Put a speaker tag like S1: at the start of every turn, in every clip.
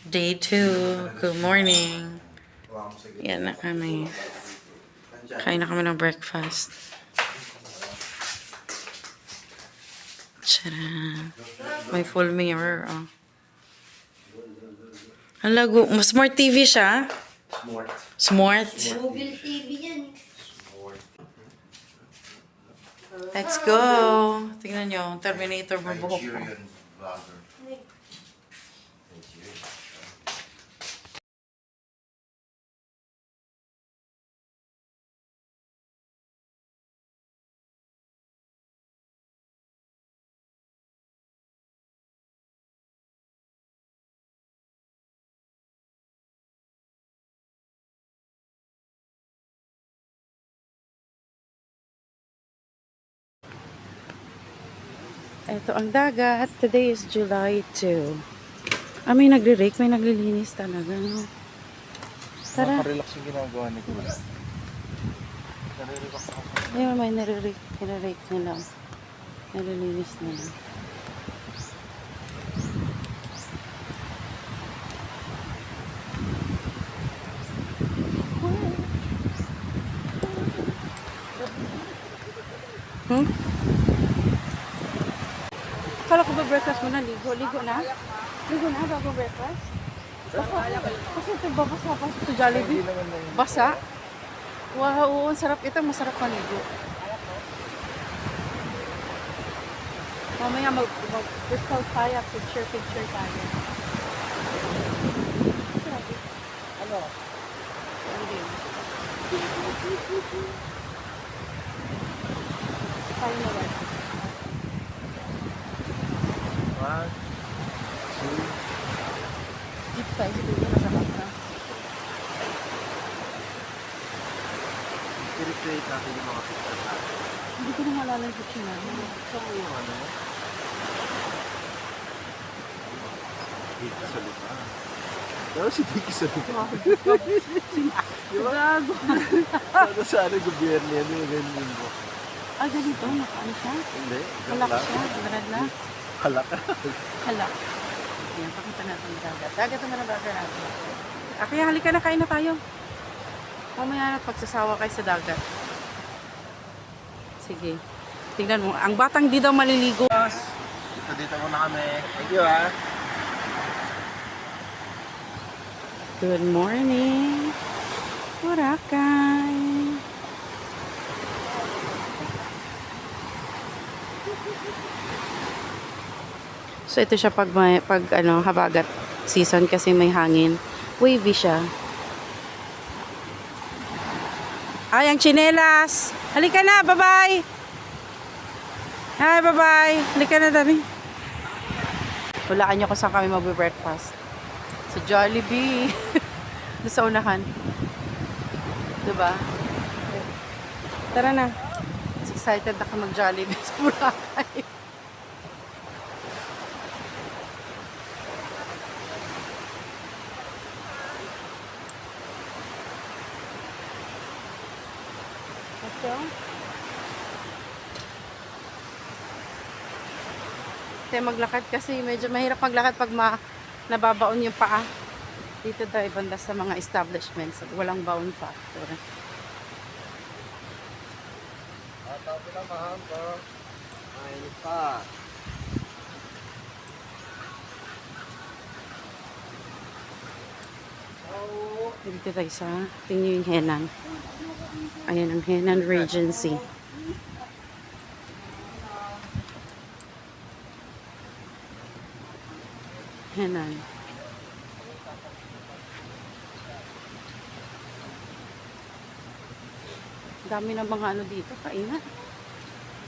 S1: Day 2. Good morning. Yan na kami. Kain na kami ng breakfast. Tcharan. May full mirror, oh. Ang lago. Smart TV siya? Smart.
S2: Mobile TV yan.
S1: Let's go. Tingnan nyo. Terminator mabuhok ko. Ito ang dagat. Today is July 2. May nagre-rake, may naglilinis talaga. No? Tara.
S3: Relax yung ginagawa ni Kuya. Nare-relax ako.
S1: Ayun, may nare-rake nila. Nalilinis nila. Akala ko ba breakfast mo na? Ligo na? Ligo na bago breakfast? Kasi ito babasa pa sa Jollibee. Basa? Wow, oo, ang sarap ito. Masarap maligo. Mamaya mag-crystal tayo. Picture tayo. Sarap eh. Ano? Ano din? Tayo na ba?
S3: 1, 2,
S1: Dito tayo sa dulo. Masarap na.
S3: i-recreate natin yung mga picture natin.
S1: Hindi ko na malala yung picture namin.
S3: So, yung ano? Dito sa lupa. Pero si Diki sa lupa.
S1: Gago.
S3: Sa ano gobyerno yan yung ganyan mo?
S1: Ganito. Ano siya?
S3: Hindi.
S1: Halak siya. Ganad na.
S3: Halak.
S1: Halak. Yan, pakita natin yung dagat. Dagat naman ang dagat natin. Kaya halika na, kain na tayo. Mamaya pagsasawa kayo sa dagat. Sige. Tingnan mo. Ang batang di daw maliligo.
S3: Dito muna kami. Thank you ha.
S1: Good morning. Boracay. So ito siya pag habagat season kasi may hangin. Wavy siya. Ay, ang tsinelas. Halika na, bye-bye. Hi, bye-bye. Halika na, dali. Hulaan niyo kung saan kami mag-breakfast. Sa Jollibee. Doon sa unahan. Diba? Tara na. Excited na ka mag-Jollibee sa Boracay. Kaya maglakad kasi medyo mahirap maglakad pag nababaon yung paa. Dito tayo banda sa mga establishments at walang baon factor.
S3: Tabi na mahamba. Mainit pa.
S1: Dito tayo sa tingnan yung Henan. Ayan ang Henan Regency. Henan. Dami ng mga ano dito, kainan.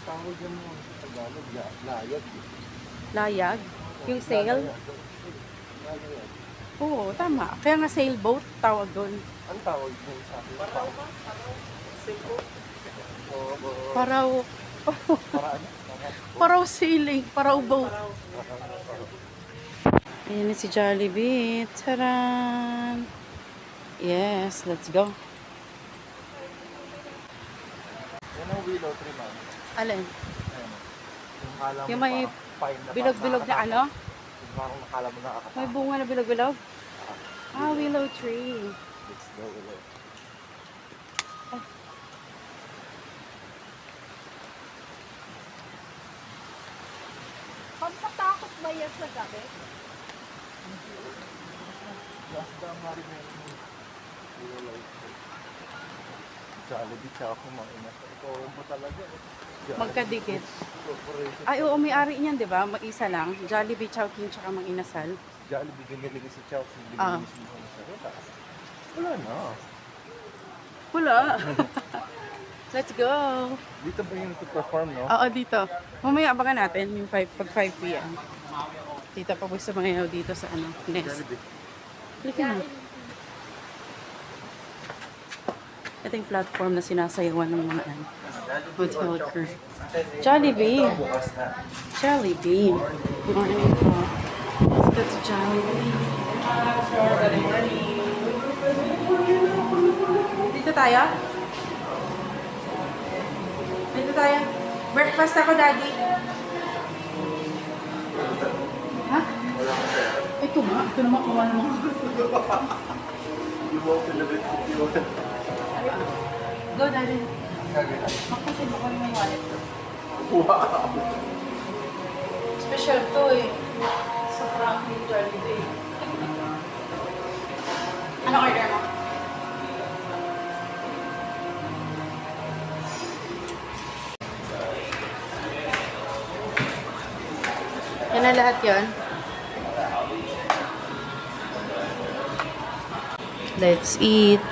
S3: Tawag yan mo sa Tagalog. Layag.
S1: Layag. Yung sail.
S3: Layag.
S1: Oo, tama. Kaya nga sailboat, tawag doon.
S3: Ang tawag mo sa akin?
S1: Paraw.
S3: Paraan.
S1: Paraw sailing. Paraw boat. Ayan na si Jollibee. Taran! Yes, let's go.
S3: Yan ang willow tree, ma'am.
S1: Alin?
S3: Ayan. Yung kala mo
S1: Yung may
S3: parang pine na
S1: bilog-bilog na ano?
S3: Yung parang nakala mo nakakatawa.
S1: May bunga na bilog-bilog? Ah, willow tree.
S3: It's the willow.
S2: Pampatakot ba yan sa gabi?
S3: Last time nga rin willow. Jollibee tsaka kumain na. Ito mo talaga.
S1: Magkadikit.
S3: Corporation.
S1: Ay, oo, may-ari niyan, di ba? Mag-isa lang. Jollibee, Chowking, tsaka Mang Inasal.
S3: Jollibee ginilagay sa chow.
S1: Ah.
S3: Binili mismo sa rota. Wala na.
S1: Wala. Let's go.
S3: Dito ba yung to perform, no?
S1: Oo, dito. Mamaya abangan natin yung pag 5 p.m. Dito pa sa mga yaw dito sa ano, Nest.
S3: Jollibee.
S1: Halika na. Ito yung platform na sinasayawan ng mga hotel crew. Jollibee. Jollibee. Good morning po. Let's go to Jollibee. Good morning. Dito tayo? Dito tayo. Breakfast ako, Daddy. Ha? Ito nga. Ito naman kuha naman.
S3: You walk in the bit of the
S1: Go, Daddy. Magpasin mo ko yung wallet ko.
S3: Wow!
S1: Special to eh. Sobrang Jollibee. Ano order mo? Yan na lahat yun. Let's eat.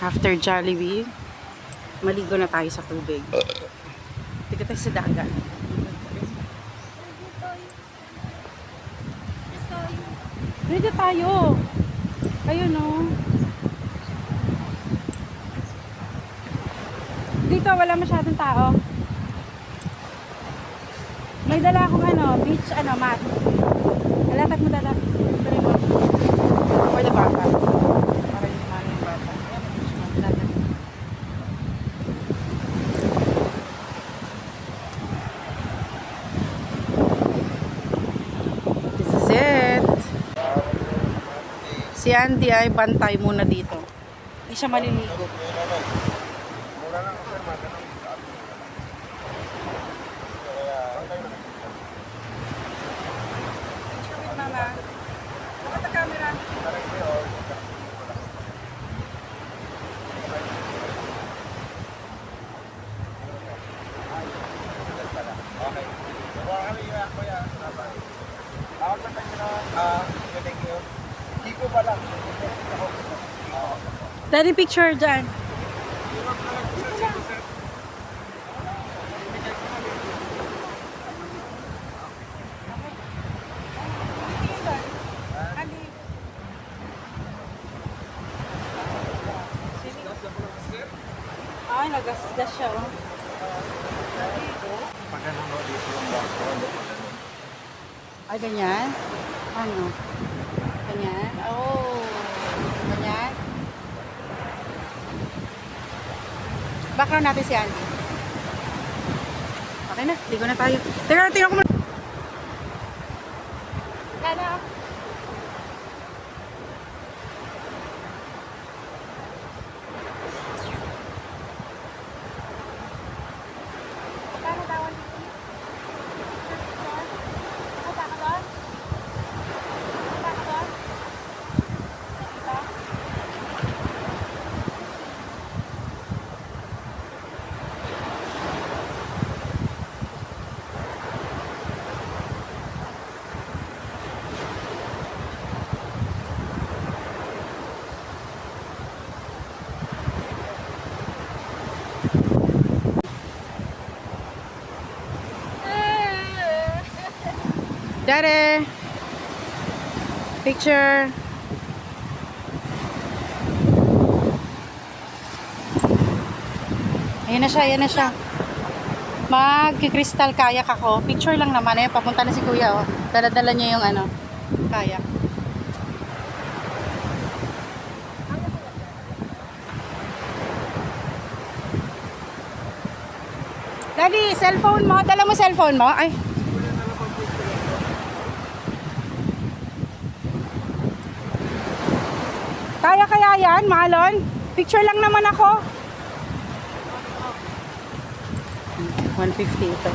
S1: After Jollibee, maligo na tayo sa tubig. Tika tayo sa dagat. Dito tayo. Ayun no. Dito wala masyadong tao. May dala akong beach mat. Alatag mo dala. Tuloy mo. For the bata. Para hindi naman yung bata. Dala. This is it. Si Andy ay bantay muna dito. Hindi siya maliligo. Daddy, picture dyan. Ay, nagasgas siya, oh.
S3: Pag ano no, dito yung background.
S1: Ay, ganyan? Ano? Ganyan? Oh. Ganyan? Background natin si Andy. Okay na, ligo na tayo. Teka, tingnan ko muna. Ano? Paano dawan dito? Punta ka doon? Punta ka doon? Dito? Daddy! Picture! Ayan na siya, ayan na siya. Mag-crystal kayak ako. Picture lang naman eh. Papunta na si kuya oh. Dala-dala niya yung kayak. Daddy, cellphone mo. Dala mo cellphone mo. Ay. Kaya kaya yan, Malon? Picture lang naman ako. 150 ito.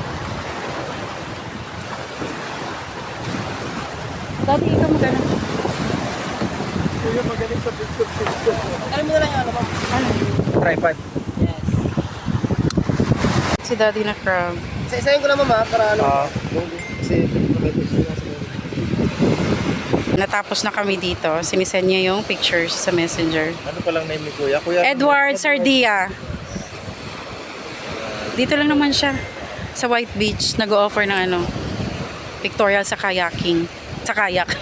S1: Daddy, ikaw magana.
S3: Kuya, magaling sa picture.
S2: Alam mo na lang yung ano mo?
S1: Ano?
S3: Tripod.
S2: Yes.
S1: Si Daddy na crab.
S2: Isa-isahin ko na mama para ano.
S3: Kasi tomato sila sa
S1: Natapos na kami dito. Sinisend niya yung pictures sa messenger.
S3: ano pa lang name ni Kuya? Kuya
S1: Edward Sardia. Dito lang naman siya. Sa White Beach. Nag-o-offer ng ano. Pictorial sa kayaking. Sa kayak.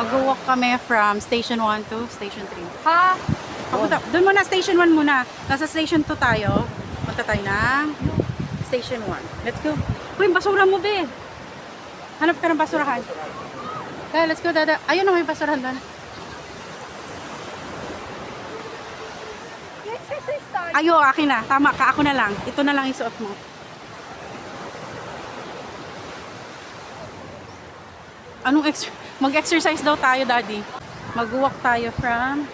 S1: Mag-walk kami from Station 1 to Station 3. Ha? Papunta. Doon muna, Station 1 muna. Nasa Station 2 tayo. Punta tayo ng Station 1. Let's go. Uy, basura mo, be. Hanap ka ng basurahan. Kaya, let's go, dada. Ayun na, may basurahan doon.
S2: Exercise start.
S1: Ayo, akin na. Tama ka, ako na lang. Ito na lang isuot mo. Anong mag-exercise daw tayo, Daddy. Mag-walk tayo from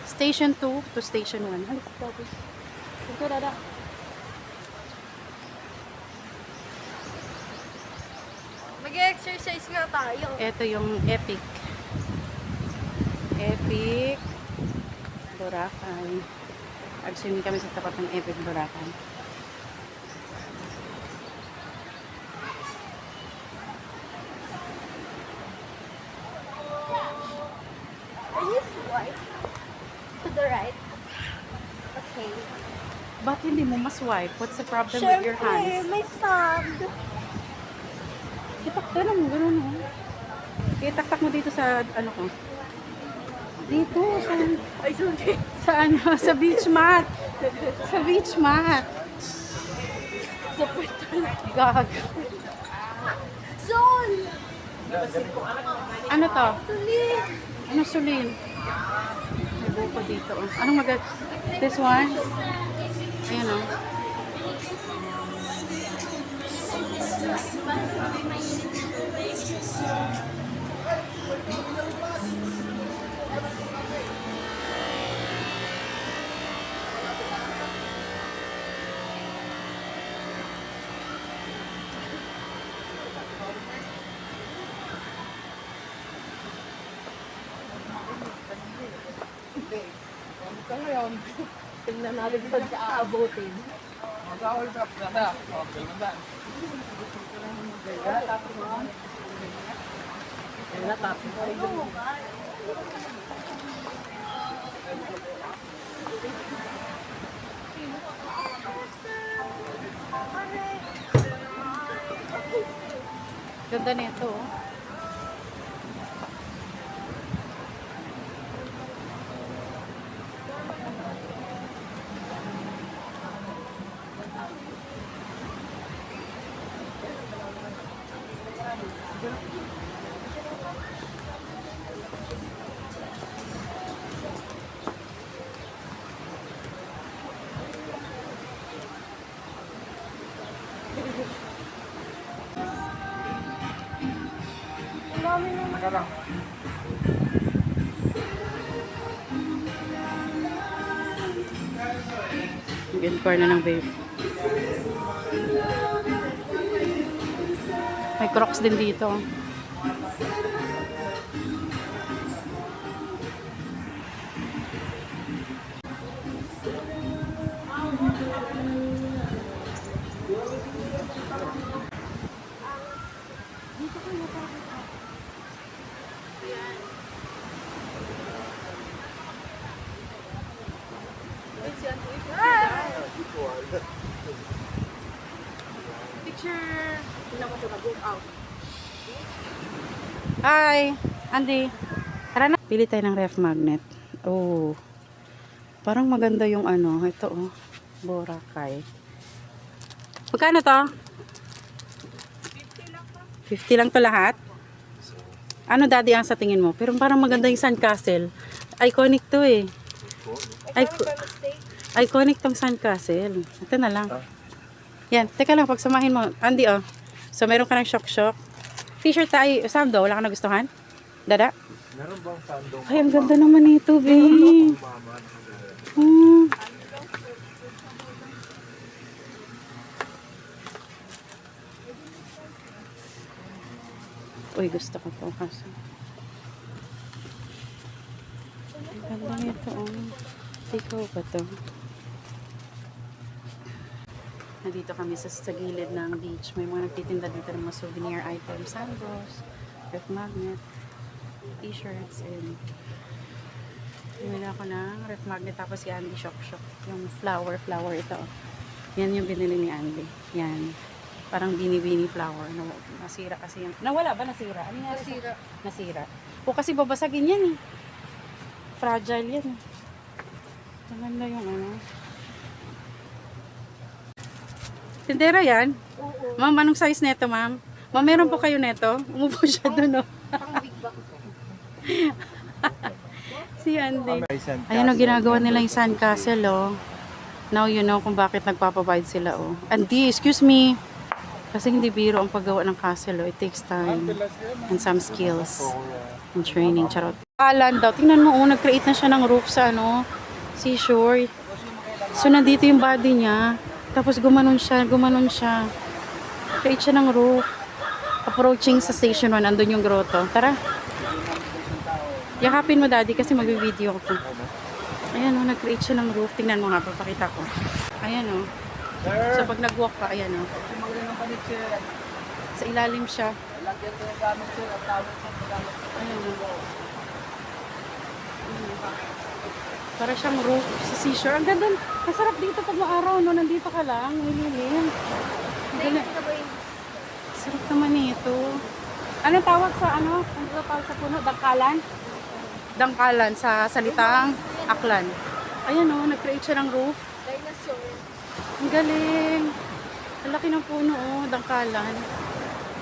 S1: Station 2 to Station 1. Halit, Daddy. Ito, Dada.
S2: Mag-exercise nga tayo.
S1: Ito yung Epic. Epic Boracay. Nag-swimming kami sa tapat ng Epic Boracay.
S2: Can you swipe to the right? Okay.
S1: Ba't hindi mo ma-swipe? What's the problem with your hands?
S2: may sand.
S1: Itakta mo, gano'n mo. Itaktak mo dito sa, ano ko. Dito, sa,
S2: Ay, sorry.
S1: sa ano, sa beach mat. Sa beach mat.
S2: Sa portal.
S1: Gag.
S2: Sol!
S1: Ano to?
S2: Sulit!
S1: Ano sulin? May buko dito. Oh. Anong this one? Ayan o.
S2: Kaya yun, tingnan natin saan ka aabutin. Kaya tapos mo.
S1: Ganda nito, oh. Nag-inquire na ng babe. May Crocs din dito. Picture! Hi! Andy! Tara na! Pili tayo ng ref magnet. Oh. Parang maganda yung ano. Ito oh. Boracay. Magkano to? 50 lang to lahat? Ano daddy ang sa tingin mo? Pero parang maganda yung sandcastle. Iconic to eh. Iconic tong sandcastle. Ito na lang. Yan. Teka lang, pagsamahin mo. Andy oh. So meron ka ng shock-shock. T-shirt tayo. Sando, wala ka nagustuhan? Dada?
S3: Meron bang sandong
S1: Ay, ang ganda naman ito, babe. Hmm. Uy, gusto ko to kasi. Ang ganda nito, oh. Ikaw ba to? Nandito kami sa gilid ng beach. May mga nagtitinda dito ng mga souvenir items. Sandals, ref magnet, t-shirts, and bumili ako ng ref magnet. Tapos si Andy shock. Yung flower ito. Yan yung binili ni Andy. Yan. Parang bini-bini flower. Nasira kasi yung... Nawala ba? Nasira? Ano nga? Nasira. O kasi babasagin yan eh. Fragile yan eh. Maganda yung ano. Tindera yan?
S2: Oo.
S1: Ma'am, anong size neto, ma'am? Ma'am, meron po kayo neto? Umupo siya doon, oh.
S2: Pang big bag.
S1: Si Andy. Ayan, oh, ginagawa nila yung sandcastle, oh. Now you know kung bakit nagpapabide sila, oh. Andy, excuse me. Kasi hindi biro ang paggawa ng castle, oh. It takes time. And some skills. And training, charot. Alan daw. Tingnan mo, oh, nag-create na siya ng roof sa, ano, seashore. So, nandito yung body niya. Tapos gumanon siya. Create siya ng roof. Approaching sa station 1, andun yung grotto. Tara. Yakapin mo daddy kasi mag-video ko. Ayan o, nag-create siya ng roof. Tingnan mo nga, papakita ko. Ayan o. So pag nag-walk ka, ayan o. Sa ilalim siya. Ayan o. Para siyang roof sa seashore. Ang ganda. Masarap dito pag maaraw, no? Nandito ka lang. Mililim. Sarap naman ito. Anong tawag sa ano? Anong tawag sa puno? Dangkalan? Dangkalan sa salitang Aklan. Ayan o, nag-create siya ng roof.
S2: Dinosaur.
S1: Ang galing. Ang laki ng puno o, dangkalan.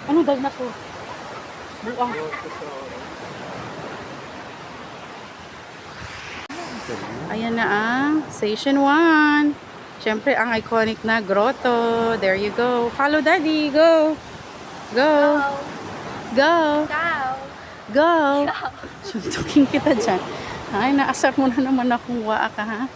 S1: Ano dag na po? Buang. Ayan na ang Station 1. Siyempre, ang iconic na grotto. There you go. Follow daddy. Go. Go. Go.
S2: Cow.
S1: Go. Suntukin kita dyan. Ay, naasar mo na naman akong waa ka, ha?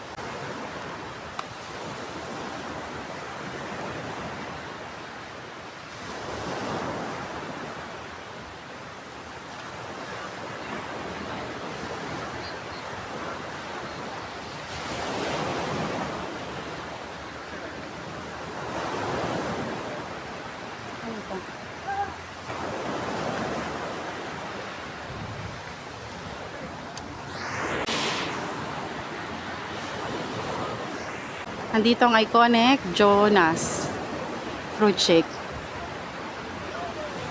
S1: Nandito ang iconic Jonas fruit shake.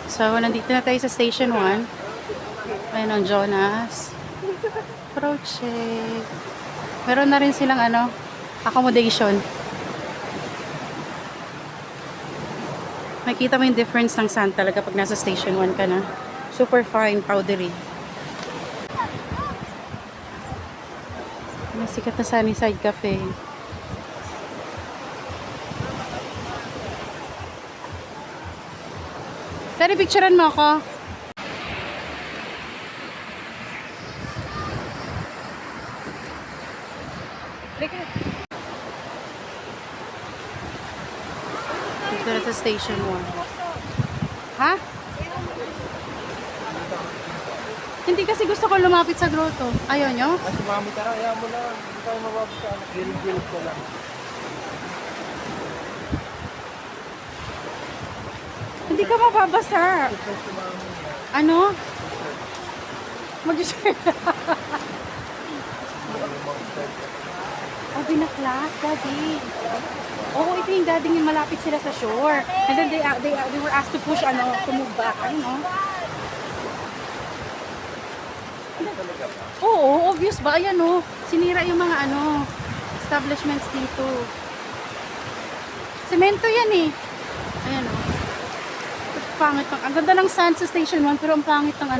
S1: So, nandito na tayo sa Station 1. Ayan ang Jonas fruit shake. Meron na rin silang accommodation. Makita mo yung difference ng sand talaga pag nasa Station 1 ka na. Super fine, powdery. May sikat na Sunnyside Cafe. Dari, picturean mo ako. Dito na sa Station 1. Ha? Hindi kasi gusto ko lumapit sa grotto. Ayaw nyo?
S3: Kasi mami, tara, ayaw mo na. Hindi tayo mababasa. Gilid-gilid ko lang.
S1: Hindi ka mababasa. Ano? Mag-share. Oh, binaklas, Daddy. Oo, ito yung daddy yung malapit sila sa shore. And then they were asked to push, to move back. Ayun, Oo, obvious ba? Ayan, sinira yung mga, establishments dito. Semento yan, eh. Ayan, pangit ng, ang ganda ng sand sa Station 1, pero ang pangit ng,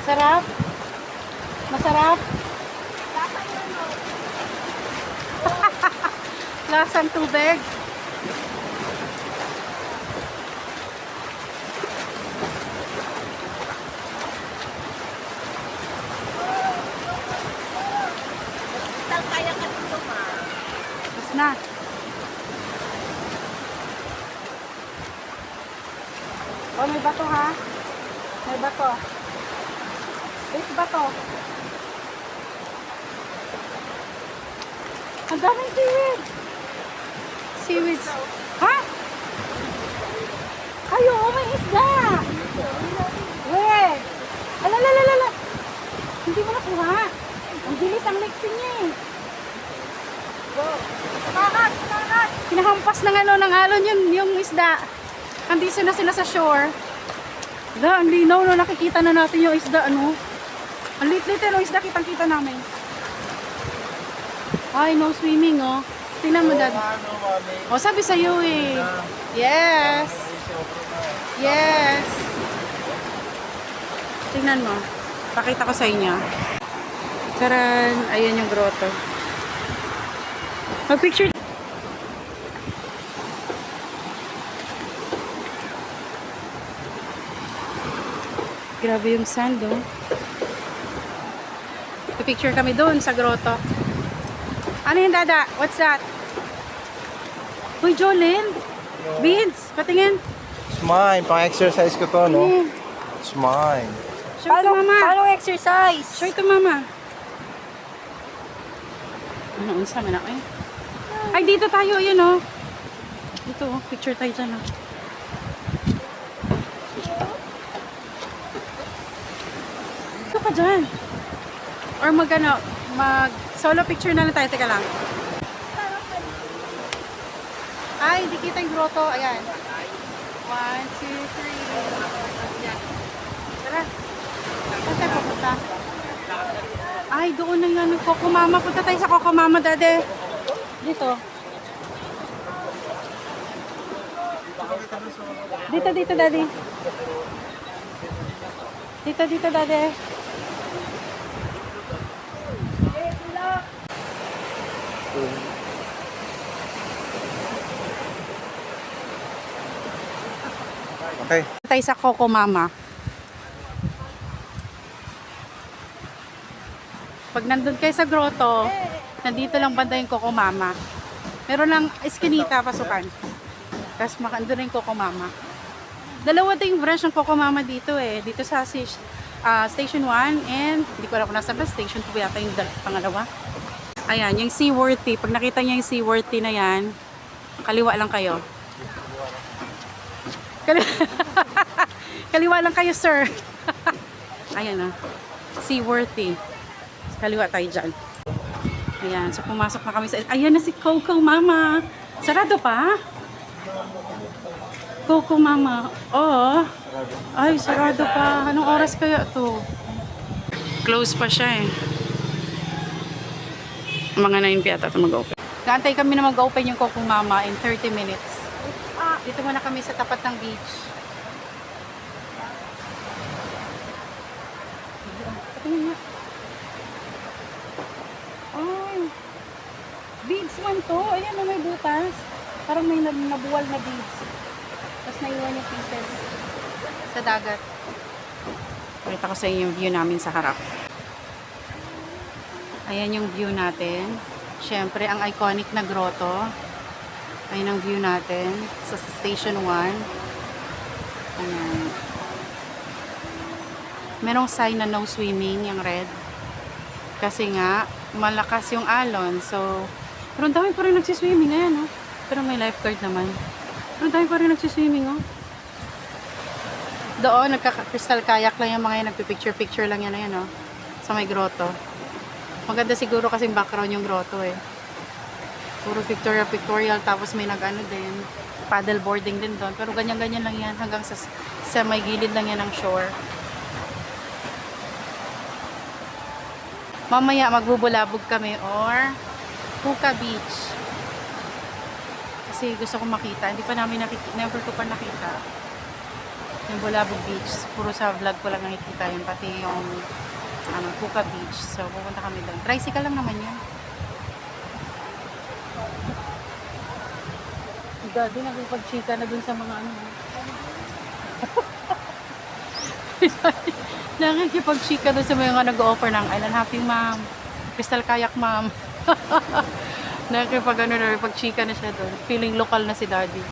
S1: Sarap? Masarap? Lasang tubig?
S2: Kaya ka dito, ma.
S1: Tapos na. Oh, may bato ha? May bato. Wait, bato. Ang daming seaweed. Seaweeds. Ha? Ay, oo, may isda. Wait. Alalalala. Hindi mo nakuha. Ang bilis ang mixing niya eh. Kakat! Kinahampas ng ng alon yung isda. Andito na sila sa shore. Ang linaw, nakikita na natin yung isda, Ang lit-lit yung isda, kitang-kita namin. Ay, no swimming, Tingnan mo, Dad. Sabi sa'yo eh. Yes. Yes. Tingnan mo. Pakita ko sa inyo. Taran, ayan yung grotto. Mag-picture. Grabe yung sand, Picture kami doon sa grotto. Ano yung Dada? What's that? Uy, Jolene. Beads. Patingin.
S3: It's mine. Pang-exercise ko to, no? It's mine.
S1: Show to Mama.
S2: Paano exercise?
S1: Show to Mama. Ano, unsa man ako eh. Ay, dito tayo, yun, Dito, picture tayo dyan, Dito ka dyan. Or mag solo picture na lang tayo. Teka lang. Ay, hindi kita yung grotto. Ayan. 1, 2, 3. Tara. Saan tayo pupunta? Ay, doon na yan. Coco Mama. Punta tayo sa Coco Mama, Dade. Dito. Dito, Daddy. Dito, Dade.
S3: Okay.
S1: Tayo sa Coco Mama. Pag nandun kayo sa grotto, nandito lang banda yung Coco Mama. Meron lang eskinita pasukan. Tapos makandun na yung Coco Mama. Dalawa din yung branch ng Coco Mama dito eh. Dito sa Station 1 and hindi ko alam kung nasa ba, Station 2 yata yung pangalawa. Ayan, yung Seaworthy. Pag nakita niyo yung Seaworthy na yan, kaliwa lang kayo. Kaliwa lang kayo, sir. Ayan o. Seaworthy. Kaliwa tayo dyan. Ayan, so pumasok na kami sa... Ayan na si Coco Mama. Sarado pa? Coco Mama. Oo. Ay, sarado pa. Anong oras kaya to? Close pa siya eh. Mga 9 yata ito mag-open. Naantay kami na mag-open yung Coco Mama in 30 minutes. Dito muna kami sa tapat ng beach. Patingin niya. Ay. Beads man to. Ayan na may butas. Parang may nabuwal na beads. Tapos naiwan yung pieces sa dagat. Pakita ko sa inyo yung view namin sa harap. Ayan yung view natin. Siyempre, ang iconic na grotto. Ayan ang view natin sa Station 1. Ayan. Merong sign na no swimming, yung red. Kasi nga, malakas yung alon. So, pero ang dami pa rin nagsiswimming. Ayan, oh. Pero may lifeguard naman. Pero ang dami pa rin nagsiswimming, oh. Doon, nagka-crystal kayak lang yung mga yan. Nagpipicture-picture lang yan, ayan, oh. Sa may grotto. Maganda siguro kasing background yung grotto, eh. Puro pictorial, tapos may nag-ano din. Paddle boarding din doon. Pero ganyan-ganyan lang yan. Hanggang sa may gilid lang yan ng shore. Mamaya magbubulabog kami or Puka Beach. Kasi gusto ko makita. Hindi pa namin nakikita. Never ko pa nakita. Yung Bulabog Beach. Puro sa vlog ko lang nakikita yun. Pati yung Puka Beach. So pupunta kami doon. Tricycle lang naman yun. Daddy, nagpapag-chika na dun sa mga ano. Nakikipag-chika dun sa mga nag-offer ng Island Hopping, ma'am. Crystal Kayak, ma'am. Nakikipag-chika na siya dun. Feeling local na si Daddy.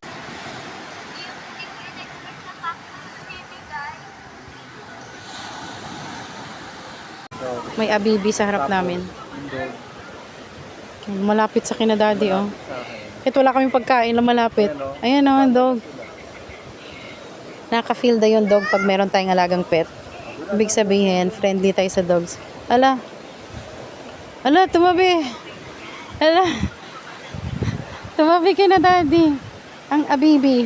S1: May abibi sa harap namin. Malapit sa kina Daddy, oh. Ito wala kaming pagkain na malapit. Ayan o, dog. Nakaka-feel na yung dog pag meron tayong alagang pet. Ibig sabihin, friendly tayo sa dogs. Ala. Ala, tumabi. Ala. Tumabi ka na, Daddy. Ang abibi.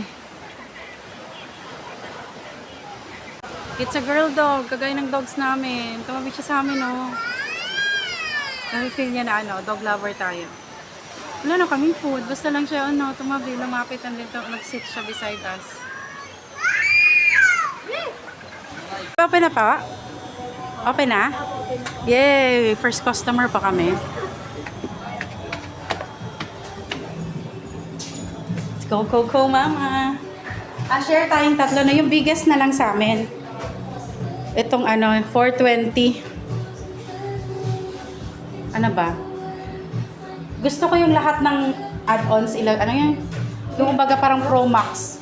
S1: It's a girl dog. Kagaya ng dogs namin. Tumabi siya sa amin, oh. Nafe-feel niya na, dog lover tayo. Wala na kaming food. Basta lang siya, tumabi, lumapit and dito, nag-sit siya beside us. Open na pa? Open na? Yay! First customer pa kami. Let's go, Mama! Share tayong tatlo na. Yung biggest na lang sa amin. Itong 420. Ano ba? Gusto ko yung lahat ng add-ons, ano yan? Yung kumbaga parang Pro Max.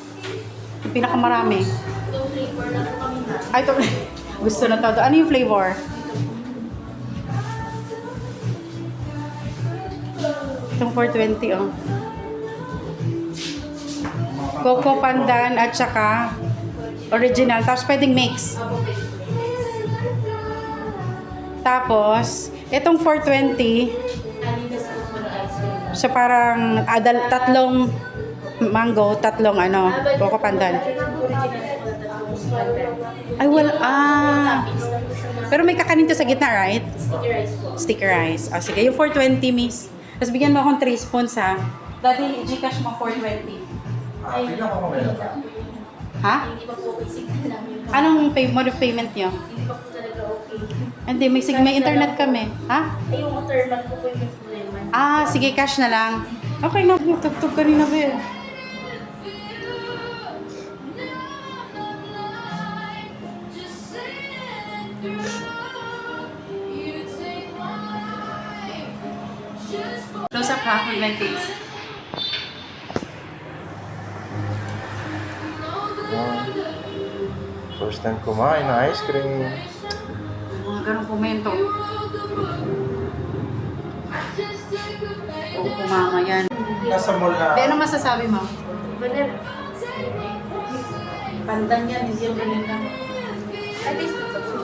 S1: Yung pinakamarami.
S2: Itong flavor na po kami na.
S1: Ay, ito. Gusto na to. Ano yung flavor? Itong 420, oh. Coco Pandan at saka original. Tapos pwedeng mix. Tapos, itong 420, so parang tatlong mango, tatlong Coco Pandan. Ay, pero may kakanin to sa gitna, right?
S2: Sticky rice po.
S1: Sticky rice. O, sige, yung 420, miss. Tapos bigyan mo akong 3 spoons, ha? Dati, Gcash mo 420.
S2: Ay,
S1: Ha?
S2: hindi pa po okay signal lang yung
S1: Anong mode of payment nyo?
S2: hindi pa po talaga okay.
S1: Hindi, may internet kami. Ha?
S2: Ay, yung thermal po po yung problema.
S1: Sige, cash na lang. Okay na, tugtog kanina ba yun? Close up ha, with my face.
S3: First time kumain ng ice cream.
S1: ganong komento. Oo, mama yan.
S3: Nasa mall na.
S1: Ano masasabi mo?
S2: Vanilla.
S1: Pandan yan, hindi yung vanilla. At least,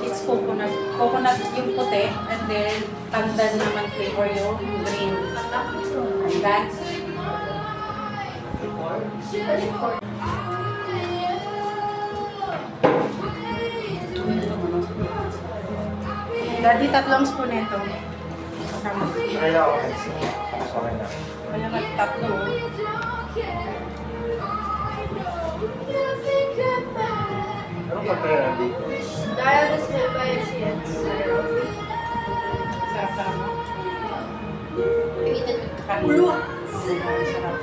S1: it's coconut. Coconut yung puti, and then pandan naman flavor yung green. Pandan. Daddy, tatlong spoon nito. Tama.
S3: Kaya ako next. Sa akin na.
S1: Kaya nga tatlo.
S3: Ano ka kaya dito?
S2: Dahil gusto mo ba yung siya?
S1: Sarap-sarap mo.
S2: Ulo!
S1: Sarap.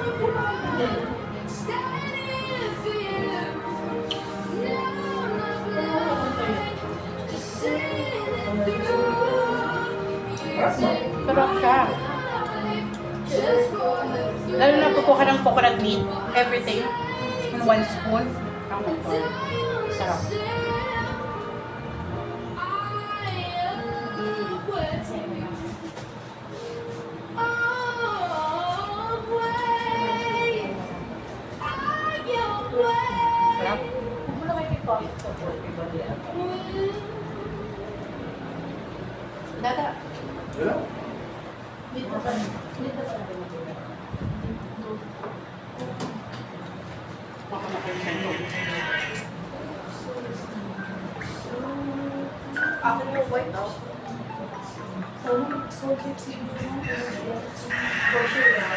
S1: Sarap siya. Lalo na kukuha ng coconut meat, everything, in 1 spoon. Ang sarap. Sarap. Dada.
S3: Wala.
S2: Ako yung white out.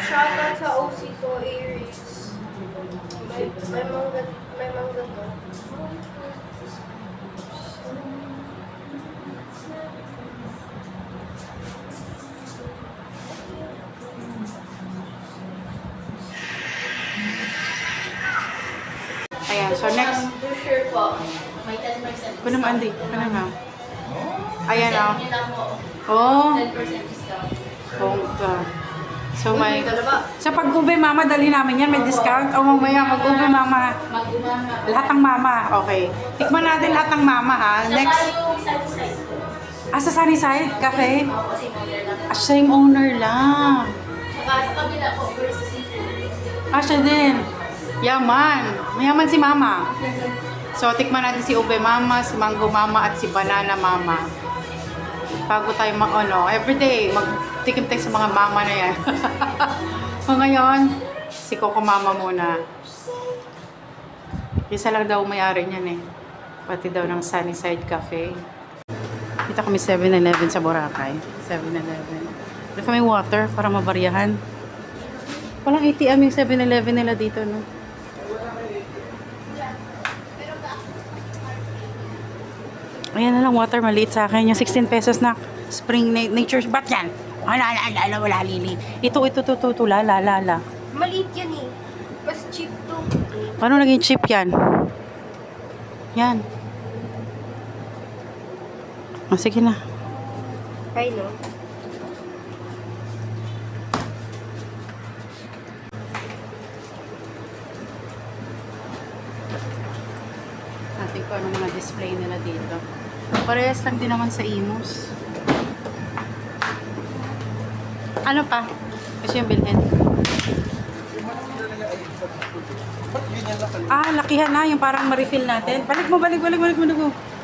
S2: Shoutout sa OC ko, Aries. May mangga to.
S1: Ayan, so next.
S2: Brochure po. May 10%.
S1: Kuno mo, Andy. Kuno mo. Ayan,
S2: Send
S1: oh.
S2: nyo lang po.
S1: Oh.
S2: 10% discount.
S1: Bongga. So may...
S2: Dalawa.
S1: Sa pag-ube mama, dali namin yan. May discount. O mamaya, mag-ube mama.
S2: Mag-umama.
S1: Lahat ng mama. Okay. Tikman natin lahat ng mama, ha? Next.
S2: Saka yung side-side po.
S1: Sa Sunnyside Cafe?
S2: Ako kasi owner lang.
S1: Same owner lang.
S2: Saka sa kabila po versus seafood.
S1: Siya din. Yaman. Mayaman si mama. So, tikman natin si ube mama, si mango mama, at si banana mama. Bago tayo everyday, magtikim tayo sa mga mama na yan. So, ngayon, si Coco Mama muna. Isa lang daw may-ari niyan eh. Pati daw ng Sunnyside Cafe. Dito kami 7-Eleven sa Boracay. 7-Eleven. Dito kami water para mabaryahan. Walang ATM yung 7-Eleven nila dito, no? Ayan na lang, water. Maliit sa akin. Yung 16 pesos na spring nature. Ba't yan? Wala, lili. Ito, la.
S2: Maliit yan eh. Mas cheap to.
S1: Paano naging cheap yan? Yan. O, sige na.
S2: Ay no.
S1: Natin ko anong mga display nila dito. Parehas lang din naman sa Imus. Ano pa? Kasi yung bilhin.
S3: Ba't ganyan na kayo?
S1: Lakihan na. Yung parang ma-refill natin. Balik mo.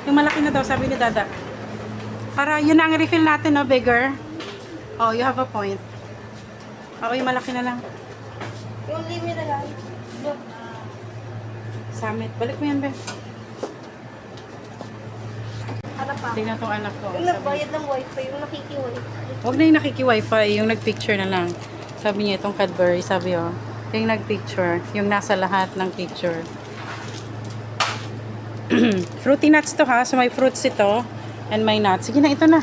S1: Yung malaki na daw, sabi ni Dada. Para yun na ang refill natin, no? Bigger. Oh, you have a point. Oo, yung malaki na lang.
S2: Yung limit na lang. Look.
S1: Summit. Balik mo yan, be.
S2: Ano pa?
S1: Tingnan tong anak ko.
S2: Yung nagbayad ng wifi, yung nakiki-wifi.
S1: Huwag na yung nakiki-wifi, yung nag-picture na lang. Sabi niya itong Cadbury, sabi yung nag-picture, yung nasa lahat ng picture. Fruity nuts to ha, so may fruits ito, and may nuts. Sige na, ito na.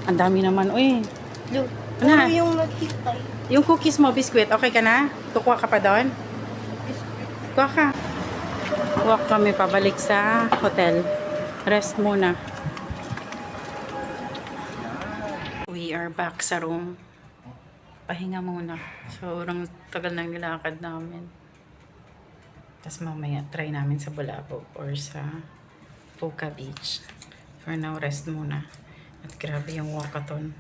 S1: Ang dami naman, uy.
S2: Look.
S1: Ano na?
S2: Ano yung nagkitay?
S1: Yung cookies mo, biscuit, okay ka na? Kukuha ka pa doon? Kuha ka. Walk kami pabalik sa hotel. Rest muna. We are back sa room. Pahinga muna. So, urang tagal ng nilakad namin. Tapos mamaya, try namin sa Bulabog or sa Puka Beach. For now, rest muna. At grabe yung walkathon.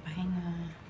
S1: Pahinga.